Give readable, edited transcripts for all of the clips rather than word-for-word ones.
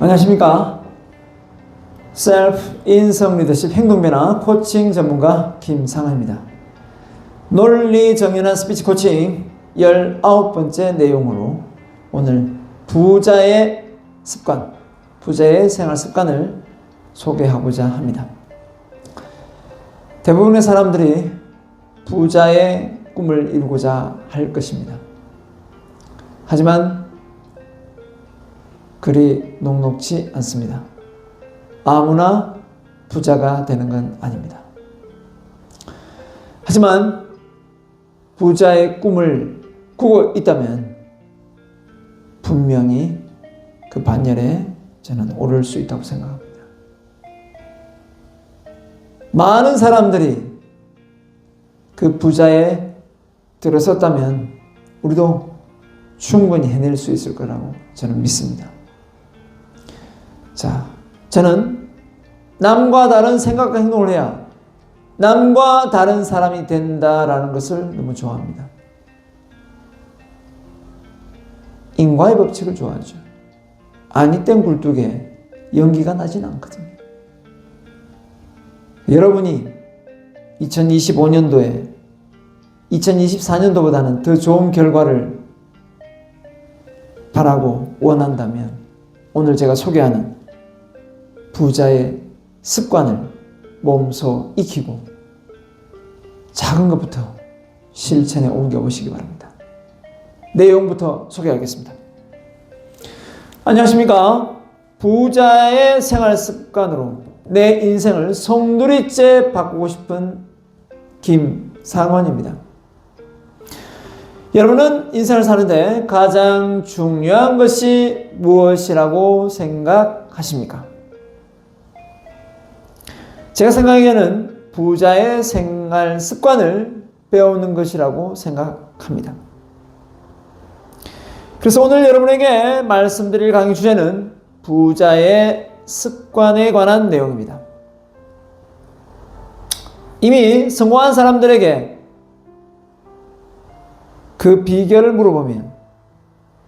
안녕하십니까. 셀프 인성 리더십 행동변화 코칭 전문가 김상환입니다. 논리 정연한 스피치 코칭 19번째 내용으로 오늘 부자의 습관, 부자의 생활 습관을 소개하고자 합니다. 대부분의 사람들이 부자의 꿈을 이루고자 할 것입니다. 하지만 그리 녹록지 않습니다. 아무나 부자가 되는 건 아닙니다. 하지만 부자의 꿈을 꾸고 있다면 분명히 그 반열에 저는 오를 수 있다고 생각합니다. 많은 사람들이 그 부자에 들어섰다면 우리도 충분히 해낼 수 있을 거라고 저는 믿습니다. 자, 저는 남과 다른 생각과 행동을 해야 남과 다른 사람이 된다라는 것을 너무 좋아합니다. 인과의 법칙을 좋아하죠. 아니 땐 굴뚝에 연기가 나진 않거든요. 여러분이 2025년도에 2024년도보다는 더 좋은 결과를 바라고 원한다면 오늘 제가 소개하는 부자의 습관을 몸소 익히고 작은 것부터 실천에 옮겨보시기 바랍니다. 내용부터 소개하겠습니다. 안녕하십니까. 부자의 생활 습관으로 내 인생을 송두리째 바꾸고 싶은 김상환입니다. 여러분은 인생을 사는데 가장 중요한 것이 무엇이라고 생각하십니까? 제가 생각하기에는 부자의 생활 습관을 배우는 것이라고 생각합니다. 그래서 오늘 여러분에게 말씀드릴 강의 주제는 부자의 습관에 관한 내용입니다. 이미 성공한 사람들에게 그 비결을 물어보면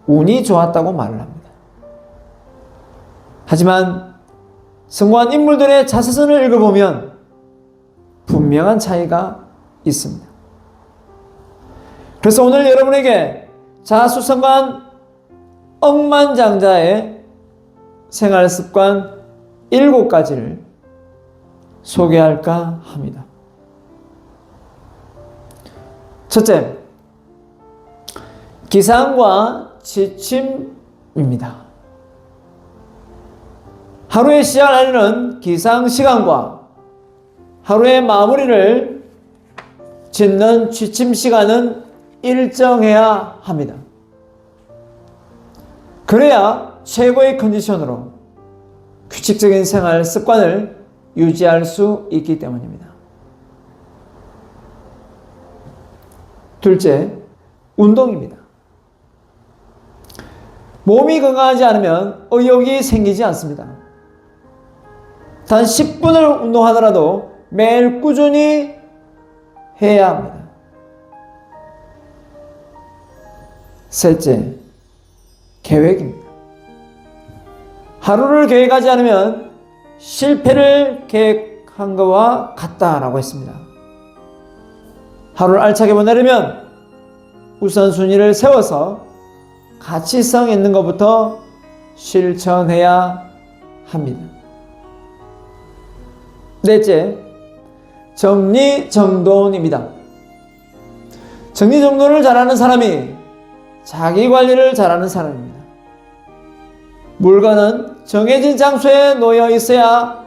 운이 좋았다고 말을 합니다. 하지만 성공한 인물들의 자서전을 읽어보면 분명한 차이가 있습니다. 그래서 오늘 여러분에게 자수성가한 억만장자의 생활 습관 7가지를 소개할까 합니다. 첫째, 기상과 지침입니다. 하루의 시작을 알리는 기상 시간과 하루의 마무리를 짓는 취침 시간은 일정해야 합니다. 그래야 최고의 컨디션으로 규칙적인 생활 습관을 유지할 수 있기 때문입니다. 둘째, 운동입니다. 몸이 건강하지 않으면 의욕이 생기지 않습니다. 단 10분을 운동하더라도 매일 꾸준히 해야 합니다. 셋째, 계획입니다. 하루를 계획하지 않으면 실패를 계획한 것과 같다라고 했습니다. 하루를 알차게 보내려면 우선순위를 세워서 가치성 있는 것부터 실천해야 합니다. 넷째, 정리정돈입니다. 정리정돈을 잘하는 사람이 자기관리를 잘하는 사람입니다. 물건은 정해진 장소에 놓여 있어야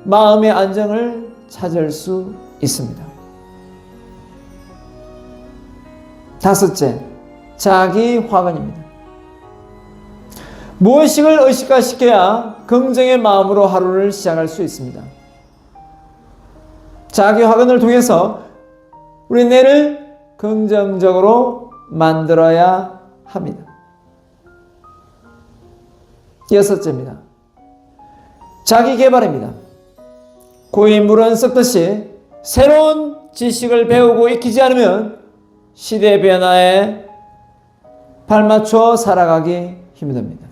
마음의 안정을 찾을 수 있습니다. 다섯째, 자기 화근입니다. 무엇을 의식화시켜야 긍정의 마음으로 하루를 시작할 수 있습니다. 자기 화근을 통해서 우리 뇌를 긍정적으로 만들어야 합니다. 여섯째입니다. 자기 개발입니다. 고인 물은 썩듯이 새로운 지식을 배우고 익히지 않으면 시대 변화에 발맞춰 살아가기 힘듭니다.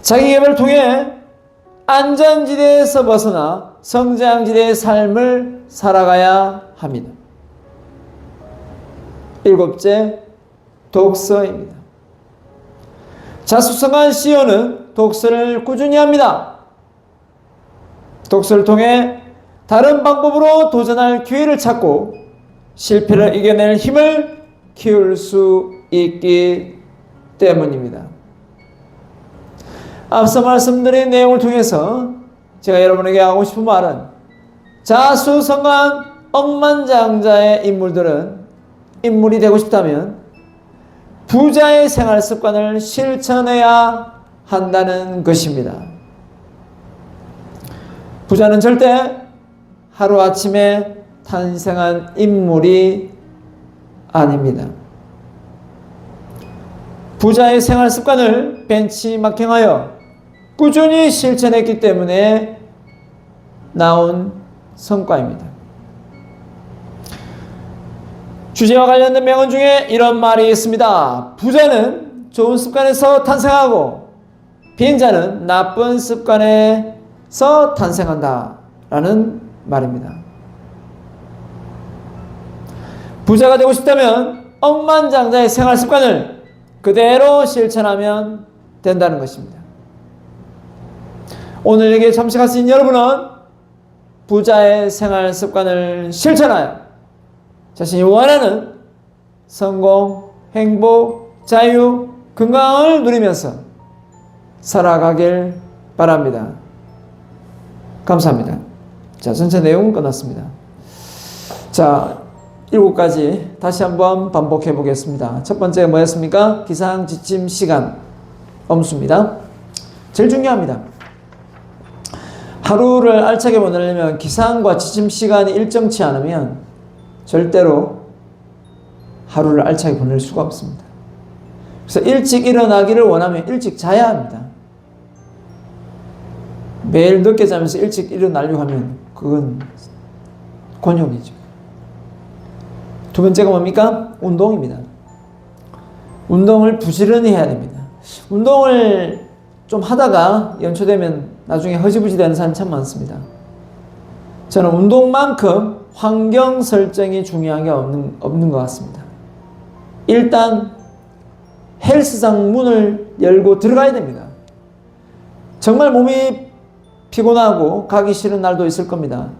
자기개발을 통해 안전지대에서 벗어나 성장지대의 삶을 살아가야 합니다. 일곱째, 독서입니다. 자수성가한 CEO는 독서를 꾸준히 합니다. 독서를 통해 다른 방법으로 도전할 기회를 찾고 실패를 이겨낼 힘을 키울 수 있기 때문입니다. 앞서 말씀드린 내용을 통해서 제가 여러분에게 하고 싶은 말은, 자수성가한 억만장자의 인물이 되고 싶다면 부자의 생활 습관을 실천해야 한다는 것입니다. 부자는 절대 하루아침에 탄생한 인물이 아닙니다. 부자의 생활 습관을 벤치마킹하여 꾸준히 실천했기 때문에 나온 성과입니다. 주제와 관련된 명언 중에 이런 말이 있습니다. 부자는 좋은 습관에서 탄생하고 빈자는 나쁜 습관에서 탄생한다 라는 말입니다. 부자가 되고 싶다면 억만장자의 생활 습관을 그대로 실천하면 된다는 것입니다. 오늘 여기에 참석하신 여러분은 부자의 생활 습관을 실천하여 자신이 원하는 성공, 행복, 자유, 건강을 누리면서 살아가길 바랍니다. 감사합니다. 자, 전체 내용은 끝났습니다. 자, 7가지 다시 한번 반복해 보겠습니다. 첫 번째가 뭐였습니까? 기상 지침 시간 엄수입니다. 제일 중요합니다. 하루를 알차게 보내려면 기상과 지침 시간이 일정치 않으면 절대로 하루를 알차게 보낼 수가 없습니다. 그래서 일찍 일어나기를 원하면 일찍 자야 합니다. 매일 늦게 자면서 일찍 일어나려고 하면 그건 곤욕이죠. 두 번째가 뭡니까? 운동입니다. 운동을 부지런히 해야 됩니다. 운동을 좀 하다가 연초되면 나중에 허지부지 되는 사람이 참 많습니다. 저는 운동만큼 환경 설정이 중요한 게 없는 것 같습니다. 일단 헬스장 문을 열고 들어가야 됩니다. 정말 몸이 피곤하고 가기 싫은 날도 있을 겁니다.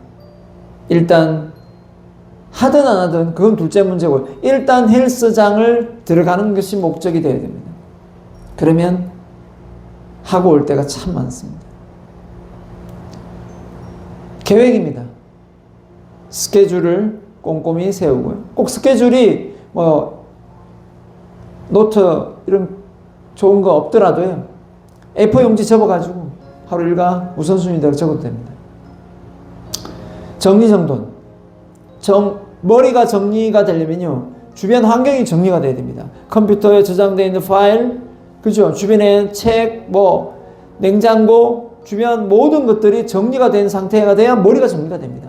일단 하든 안 하든 그건 둘째 문제고, 일단 헬스장을 들어가는 것이 목적이 되어야 됩니다. 그러면 하고 올 때가 참 많습니다. 계획입니다. 스케줄을 꼼꼼히 세우고요. 꼭 스케줄이 노트 이런 좋은 거 없더라도요, A4 용지 접어가지고 하루 일과 우선순위대로 적어도 됩니다. 정리정돈. 머리가 정리가 되려면요, 주변 환경이 정리가 돼야 됩니다. 컴퓨터에 저장되어 있는 파일, 그죠? 주변에 책, 냉장고, 주변 모든 것들이 정리가 된 상태가 돼야 머리가 정리가 됩니다.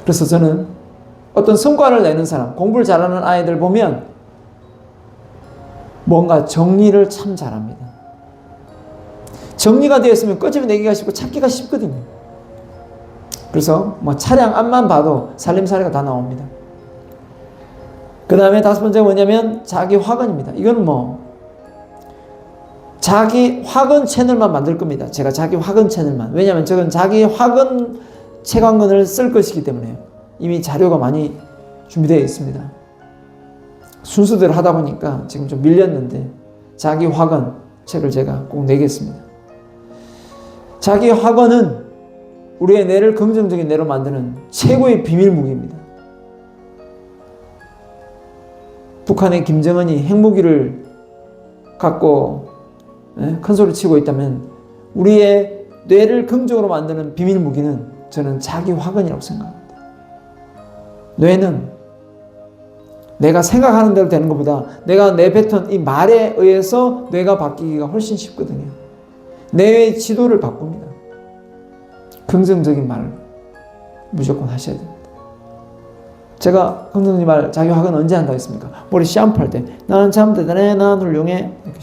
그래서 저는 어떤 성과를 내는 사람, 공부를 잘하는 아이들 보면 뭔가 정리를 참 잘합니다. 정리가 되어 있으면 끄집어내기가 쉽고 찾기가 쉽거든요. 그래서 차량 앞만 봐도 살림살이가 다 나옵니다. 그 다음에 다섯 번째가 뭐냐면 자기 확언입니다. 이건 자기 확언 채널만 만들 겁니다. 제가 자기 확언 채널만. 왜냐하면 저건 자기 확언 채광건을 쓸 것이기 때문에 이미 자료가 많이 준비되어 있습니다. 순서대로 하다 보니까 지금 좀 밀렸는데 자기 확언 책을 제가 꼭 내겠습니다. 자기 확언은 우리의 뇌를 긍정적인 뇌로 만드는 최고의 비밀 무기입니다. 북한의 김정은이 핵무기를 갖고 큰 소리 치고 있다면 우리의 뇌를 긍정으로 만드는 비밀 무기는 저는 자기 확언이라고 생각합니다. 뇌는 내가 생각하는 대로 되는 것보다 내가 내뱉은 이 말에 의해서 뇌가 바뀌기가 훨씬 쉽거든요. 뇌의 지도를 바꿉니다. 긍정적인 말을 무조건 하셔야 됩니다. 제가 긍정적인 말, 자기 확언 언제 한다고 했습니까? 머리 샴푸할 때 나는 참 대단해, 나는 훌륭해, 이렇게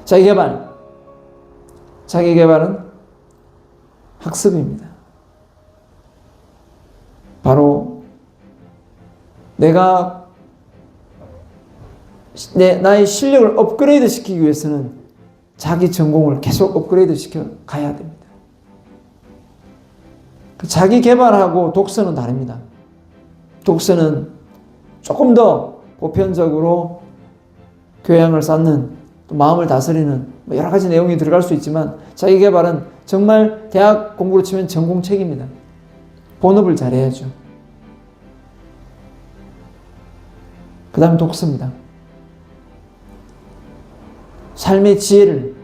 자기 개발, 자기 개발은 학습입니다. 바로 내가 나의 실력을 업그레이드 시키기 위해서는 자기 전공을 계속 업그레이드 시켜 가야 됩니다. 자기 개발하고 독서는 다릅니다. 독서는 조금 더 보편적으로 교양을 쌓는, 또 마음을 다스리는 여러 가지 내용이 들어갈 수 있지만, 자기 개발은 정말 대학 공부로 치면 전공책입니다. 본업을 잘해야죠. 그 다음에 독서입니다. 삶의 지혜를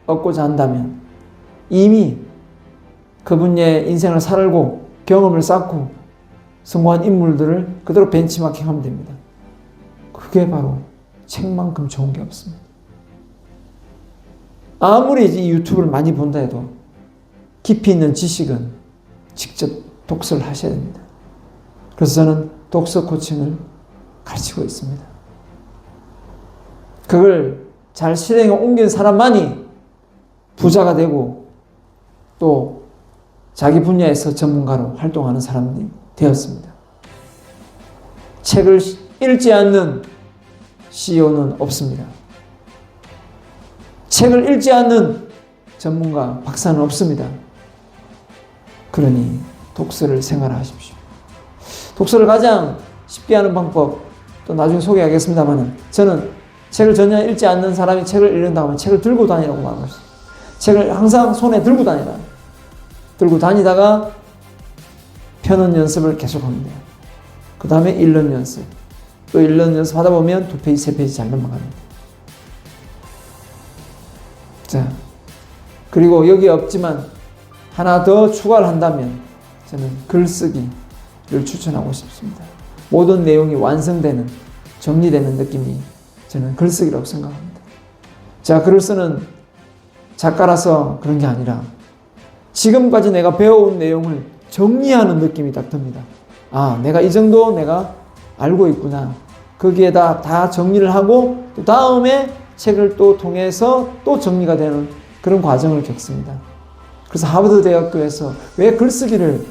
얻고자 한다면 이미 그분의 인생을 살고 경험을 쌓고 성공한 인물들을 그대로 벤치마킹하면 됩니다. 그게 바로 책만큼 좋은 게 없습니다. 아무리 이 유튜브를 많이 본다 해도 깊이 있는 지식은 직접 독서를 하셔야 됩니다. 그래서 저는 독서 코칭을 가르치고 있습니다. 그걸 잘 실행에 옮긴 사람만이 부자가 되고 또 자기 분야에서 전문가로 활동하는 사람이 되었습니다. 책을 읽지 않는 CEO는 없습니다. 책을 읽지 않는 전문가, 박사는 없습니다. 그러니 독서를 생활하십시오. 독서를 가장 쉽게 하는 방법, 또 나중에 소개하겠습니다만, 저는 책을 전혀 읽지 않는 사람이 책을 읽는다고 하면 책을 들고 다니라고 말하고 있어요. 책을 항상 손에 들고 다니라. 들고 다니다가 펴는 연습을 계속하면 돼요. 그 다음에 읽는 연습. 또 읽는 연습 하다 보면 2페이지, 3페이지 잘 넘어갑니다. 자, 그리고 여기 없지만 하나 더 추가를 한다면 저는 글쓰기를 추천하고 싶습니다. 모든 내용이 완성되는, 정리되는 느낌이 저는 글쓰기라고 생각합니다. 제가 글을 쓰는 작가라서 그런 게 아니라 지금까지 내가 배워온 내용을 정리하는 느낌이 딱 듭니다. 아, 내가 이 정도 내가 알고 있구나. 거기에다 다 정리를 하고 또 다음에 책을 또 통해서 또 정리가 되는 그런 과정을 겪습니다. 그래서 하버드 대학교에서 왜 글쓰기를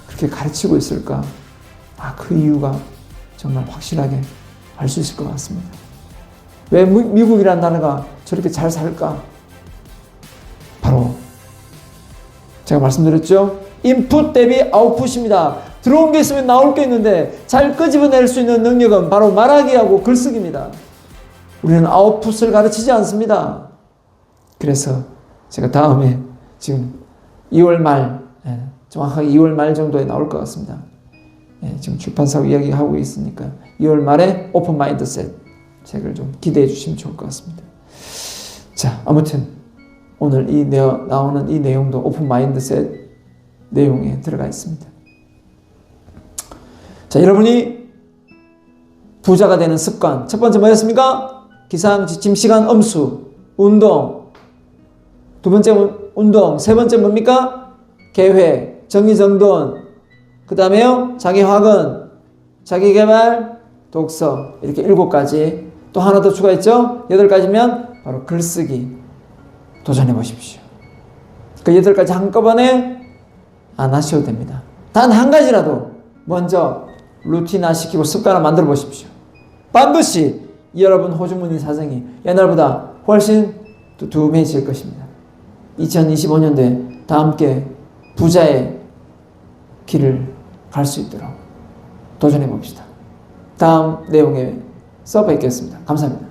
그렇게 가르치고 있을까? 아, 그 이유가 정말 확실하게 알 수 있을 것 같습니다. 왜 미국이라는 나라가 저렇게 잘 살까? 바로 제가 말씀드렸죠? 인풋 대비 아웃풋입니다. 들어온 게 있으면 나올 게 있는데 잘 끄집어낼 수 있는 능력은 바로 말하기하고 글쓰기입니다. 우리는 아웃풋을 가르치지 않습니다. 그래서 제가 다음에 지금 2월 말, 정확하게 2월 말 정도에 나올 것 같습니다. 지금 출판사하고 이야기하고 있으니까 2월 말에 오픈 마인드셋 책을 좀 기대해 주시면 좋을 것 같습니다. 자, 아무튼 오늘 나오는 이 내용도 오픈 마인드셋 내용에 들어가 있습니다. 자, 여러분이 부자가 되는 습관, 첫 번째 뭐였습니까? 기상, 지침, 시간, 엄수, 운동. 두 번째 운동. 세 번째 뭡니까? 계획, 정리정돈. 그 다음에요, 자기 확은, 자기 개발, 독서. 이렇게 7가지. 또 하나 더 추가했죠? 8가지면 바로 글쓰기. 도전해 보십시오. 그 8가지 한꺼번에 안 하셔도 됩니다. 단 한 가지라도 먼저 루틴화 시키고 습관을 만들어 보십시오. 반드시 여러분 호주머니 사정이 옛날보다 훨씬 두툼해질 것입니다. 2025년도에 다 함께 부자의 길을 갈 수 있도록 도전해 봅시다. 다음 내용에서 뵙겠습니다. 감사합니다.